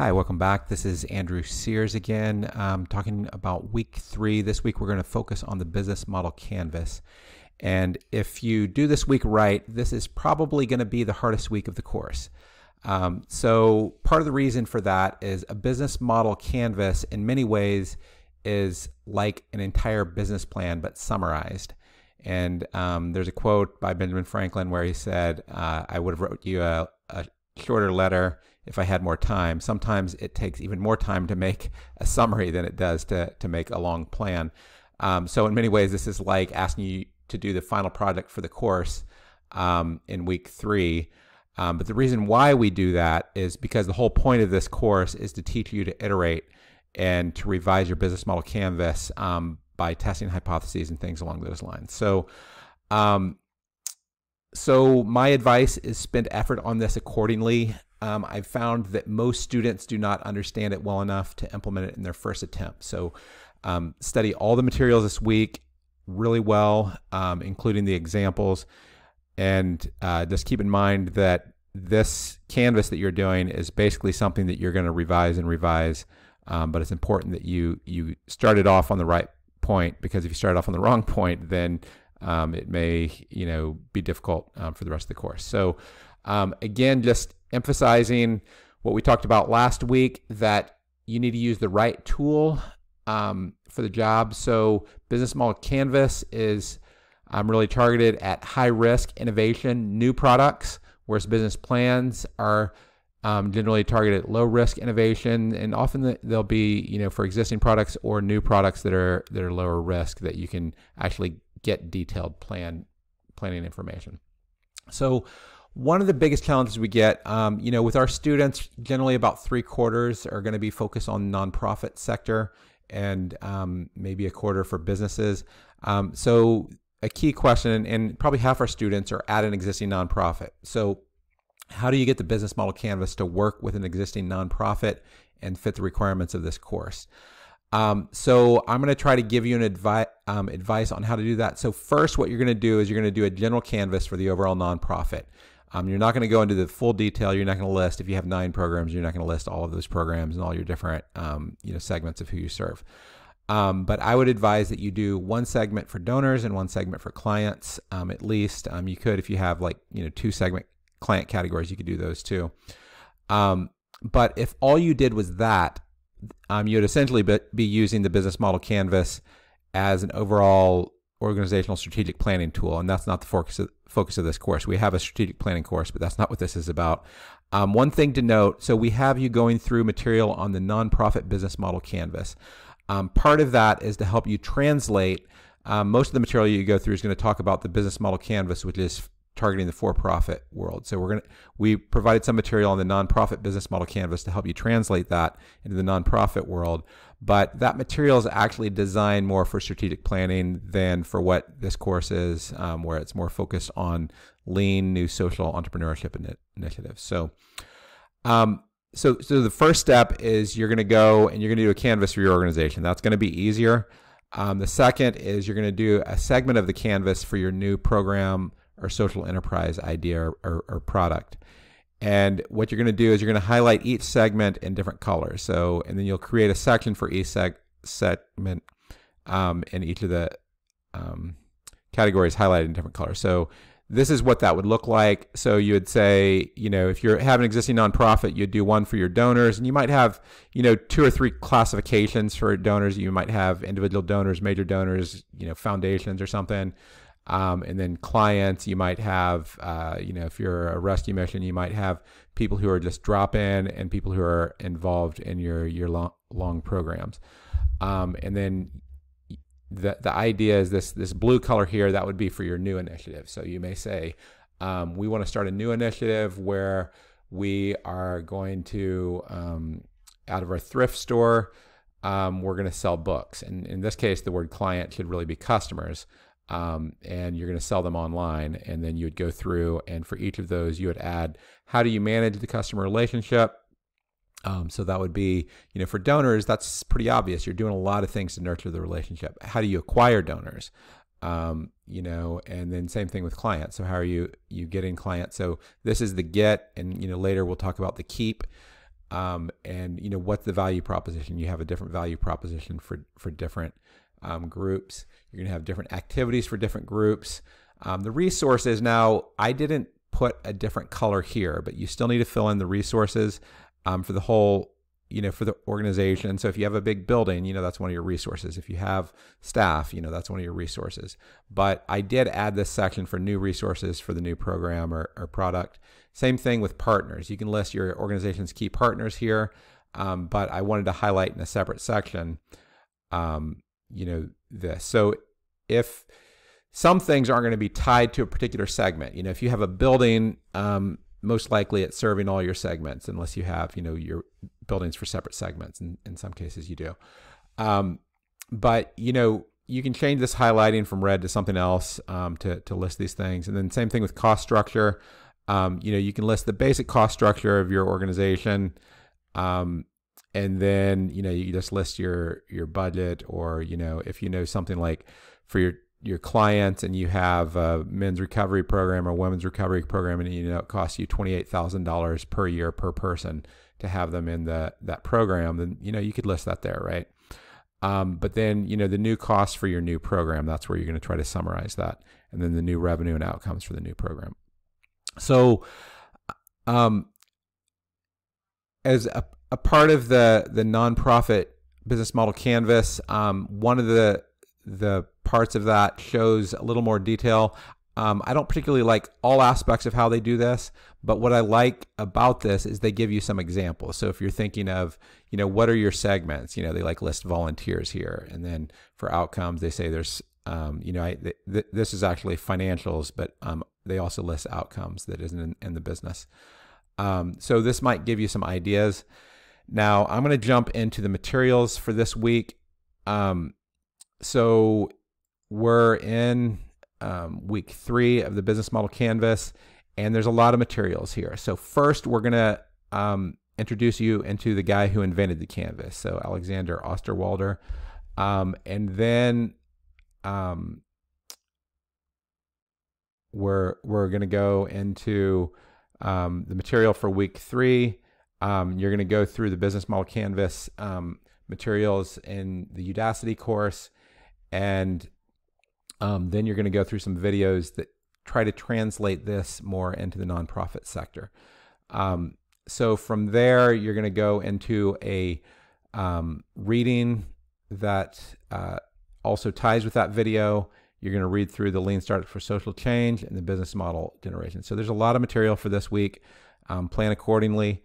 Hi, welcome back. This is Andrew Sears again, talking about week 3. This week we're going to focus on the business model canvas. And if you do this week right, this is probably going to be the hardest week of the course. So part of the reason for that is a business model canvas in many ways is like an entire business plan but summarized. And there's a quote by Benjamin Franklin where he said, I would have wrote you a shorter letter if I had more time. Sometimes it takes even more time to make a summary than it does to make a long plan. So in many ways, this is like asking you to do the final project for the course in week 3. But the reason why we do that is because the whole point of this course is to teach you to iterate and to revise your business model canvas by testing hypotheses and things along those lines. So my advice is spend effort on this accordingly. I've found that most students do not understand it well enough to implement it in their first attempt. So study all the materials this week really well, including the examples. And just keep in mind that this canvas that you're doing is basically something that you're going to revise and revise. But it's important that you start it off on the right point, because if you start off on the wrong point, then it may be difficult for the rest of the course. So again, just emphasizing what we talked about last week, that you need to use the right tool for the job. So business model canvas is really targeted at high risk innovation, new products, whereas business plans are generally targeted at low risk innovation, and often they'll be for existing products or new products that are lower risk, that you can actually get detailed planning information. So one of the biggest challenges we get, with our students, generally about 3/4 are going to be focused on nonprofit sector, and maybe a quarter for businesses. So a key question, and probably half our students are at an existing nonprofit. So how do you get the business model canvas to work with an existing nonprofit and fit the requirements of this course? So I'm going to try to give you an advice on how to do that. So first, what you're going to do is you're going to do a general canvas for the overall nonprofit. You're not going to go into the full detail. You're not going to list, if you have 9 programs, you're not going to list all of those programs and all your different segments of who you serve. But I would advise that you do one segment for donors and one segment for clients, at least. You could, if you have 2 segment client categories, you could do those too. But if all you did was that, you'd essentially be using the business model canvas as an overall organizational strategic planning tool, and that's not the focus of this course. We have a strategic planning course, but that's not what this is about. One thing to note, so we have you going through material on the nonprofit business model canvas. Part of that is to help you translate. Most of the material you go through is going to talk about the business model canvas, which is targeting the for-profit world. So we provided some material on the nonprofit business model canvas to help you translate that into the nonprofit world. But that material is actually designed more for strategic planning than for what this course is, where it's more focused on lean, new social entrepreneurship initiatives. So, so the first step is you're going to go and you're going to do a canvas for your organization. That's going to be easier. The second is you're going to do a segment of the canvas for your new program or social enterprise idea or product. And what you're going to do is you're going to highlight each segment in different colors. So, and then you'll create a section for each segment in each of the categories highlighted in different colors. So this is what that would look like. So you would say, if you have an existing nonprofit, you'd do one for your donors, and you might have, 2 or 3 classifications for donors. You might have individual donors, major donors, foundations or something. And then clients, you might have, if you're a rescue mission, you might have people who are just drop in and people who are involved in your long programs. And then the idea is this blue color here, that would be for your new initiative. So you may say, we want to start a new initiative where we are going to, out of our thrift store, we're going to sell books. And in this case, the word client should really be customers. And you're going to sell them online, and then you would go through, and for each of those you would add, how do you manage the customer relationship? So that would be, for donors, that's pretty obvious. You're doing a lot of things to nurture the relationship. How do you acquire donors? And then same thing with clients. So how are you getting clients? So this is the get, and later we'll talk about the keep. and what's the value proposition. You have a different value proposition for different groups. You're going to have different activities for different groups. The resources, now I didn't put a different color here, but you still need to fill in the resources for the whole, for the organization. So if you have a big building, that's one of your resources. If you have staff, that's one of your resources. But I did add this section for new resources for the new program or product. Same thing with partners. You can list your organization's key partners here, but I wanted to highlight in a separate section, this. So if some things aren't going to be tied to a particular segment, if you have a building, most likely it's serving all your segments, unless you have, your buildings for separate segments. And in some cases you do. But, you can change this highlighting from red to something else to list these things. And then same thing with cost structure. You can list the basic cost structure of your organization. And then, you just list your budget, or, if something like for your clients and you have a men's recovery program or women's recovery program, and it costs you $28,000 per year per person to have them in that program, then you could list that there, right? But then the new costs for your new program, that's where you're going to try to summarize that, and then the new revenue and outcomes for the new program. So as a part of the nonprofit business model canvas, one of the parts of that shows a little more detail. I don't particularly like all aspects of how they do this, but what I like about this is they give you some examples. So if you're thinking of, what are your segments? They list volunteers here, and then for outcomes, they say there's, this is actually financials, but they also list outcomes that isn't in the business. So this might give you some ideas. Now I'm going to jump into the materials for this week. So we're in week 3 of the business model canvas, and there's a lot of materials here. So first we're going to introduce you into the guy who invented the canvas, so Alexander Osterwalder, and then we're going to go into the material for week 3. You're going to go through the business model canvas materials in the Udacity course, and then you're going to go through some videos that try to translate this more into the nonprofit sector. So from there, you're going to go into a reading that also ties with that video. You're going to read through the Lean Startup for Social Change and the business model generation. So there's a lot of material for this week. Plan accordingly.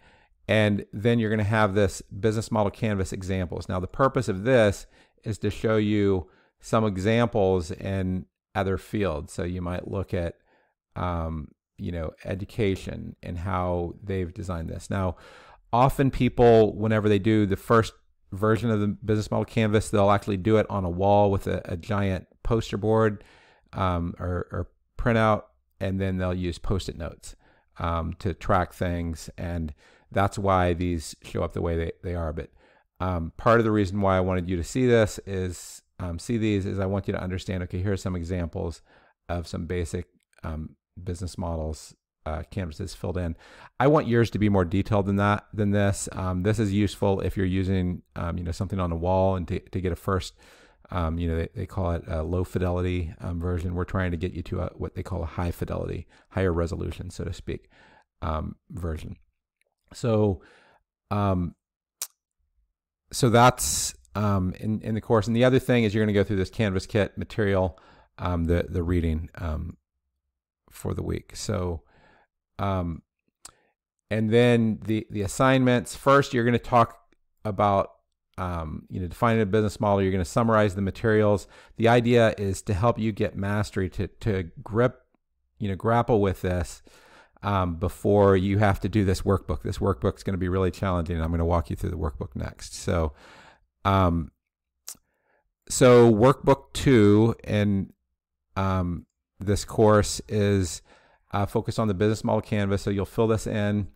And then you're going to have this business model canvas examples. Now, the purpose of this is to show you some examples in other fields. So you might look at, education and how they've designed this. Now, often people, whenever they do the first version of the business model canvas, they'll actually do it on a wall with a giant poster board or printout, and then they'll use Post-it notes to track things. And that's why these show up the way they are. But part of the reason why I wanted you to see this is I want you to understand, okay, here are some examples of some basic business models, canvases filled in. I want yours to be more detailed than this. This is useful if you're using something on a wall, and to get a first, they call it a low fidelity version. We're trying to get you to what they call a high fidelity, higher resolution, so to speak, version. So that's in the course. And the other thing is you're going to go through this Canvas kit material, the reading for the week. So, and then the assignments. First, you're going to talk about defining a business model. You're going to summarize the materials. The idea is to help you get mastery to grapple with this before you have to do this workbook. This workbook is going to be really challenging, and I'm going to walk you through the workbook next. So workbook 2 in this course is focused on the business model canvas. So you'll fill this in,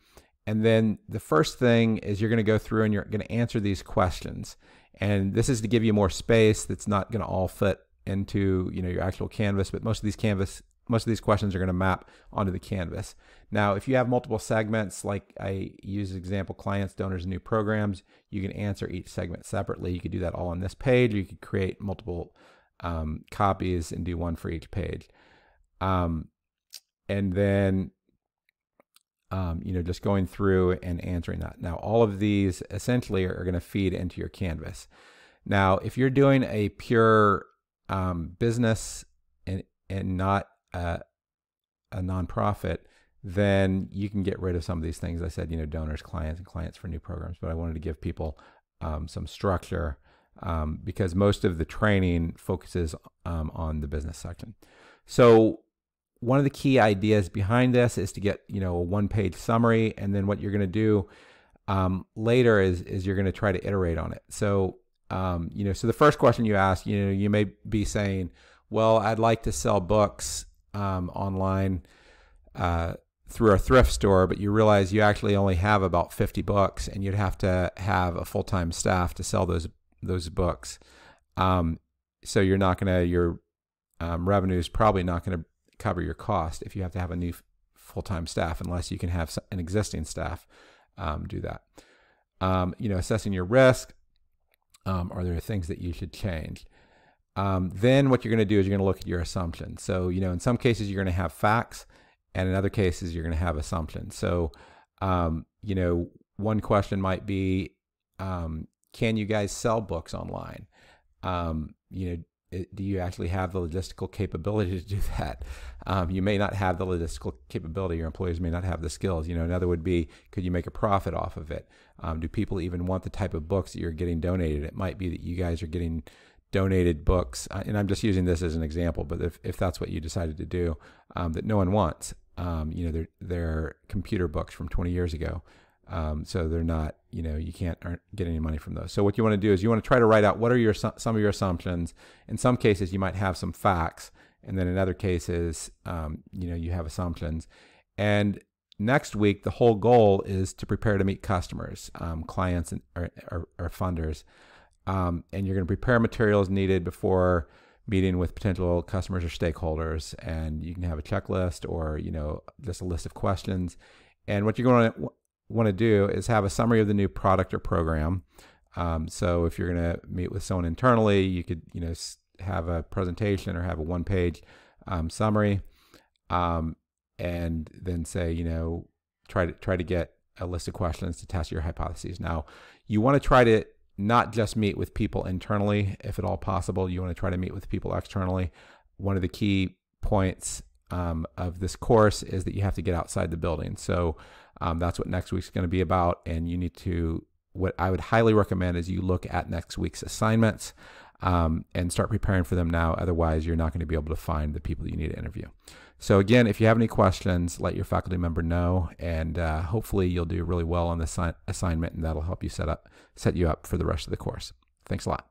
and then the first thing is you're going to go through and you're going to answer these questions. And this is to give you more space. That's not going to all fit into your actual canvas, but most of these canvas most of these questions are going to map onto the Canvas. Now, if you have multiple segments, like I use example clients, donors, and new programs, you can answer each segment separately. You could do that all on this page, or you could create multiple copies and do one for each page. And then, just going through and answering that. Now, all of these essentially are going to feed into your Canvas. Now, if you're doing a pure business and not a nonprofit, then you can get rid of some of these things. I said, donors, clients, and clients for new programs, but I wanted to give people some structure because most of the training focuses on the business section. So one of the key ideas behind this is to get, a one-page summary, and then what you're going to do later is you're going to try to iterate on it. So, so the first question you ask, you may be saying, well, I'd like to sell books online through a thrift store, but you realize you actually only have about 50 books, and you'd have to have a full-time staff to sell those books. So you're not going to, your revenue is probably not going to cover your cost if you have to have a new full-time staff, unless you can have an existing staff do that. Assessing your risk. Are there things that you should change? Then what you're going to do is you're going to look at your assumptions. So, in some cases you're going to have facts, and in other cases you're going to have assumptions. So, one question might be, can you guys sell books online? Do you actually have the logistical capability to do that? You may not have the logistical capability. Your employees may not have the skills. Another would be, could you make a profit off of it? Do people even want the type of books that you're getting donated? It might be that you guys are getting donated books, and I'm just using this as an example, but if that's what you decided to do, that no one wants, they're computer books from 20 years ago. So they're not, you can't get any money from those. So what you want to do is you want to try to write out what are some of your assumptions. In some cases, you might have some facts, and then in other cases, you have assumptions. And next week, the whole goal is to prepare to meet customers, clients, or funders. And you're going to prepare materials needed before meeting with potential customers or stakeholders. And you can have a checklist or, just a list of questions. And what you're going to want to do is have a summary of the new product or program. So if you're going to meet with someone internally, you could, have a presentation or have a one-page summary, and then say, try to get a list of questions to test your hypotheses. Now, you want to try to not just meet with people internally, if at all possible. You want to try to meet with people externally. One of the key points of this course is that you have to get outside the building. So that's what next week's going to be about. And you need to, what I would highly recommend is you look at next week's assignments and start preparing for them now. Otherwise, you're not going to be able to find the people that you need to interview. So again, if you have any questions, let your faculty member know, and hopefully you'll do really well on this assignment, and that'll help you set you up for the rest of the course. Thanks a lot.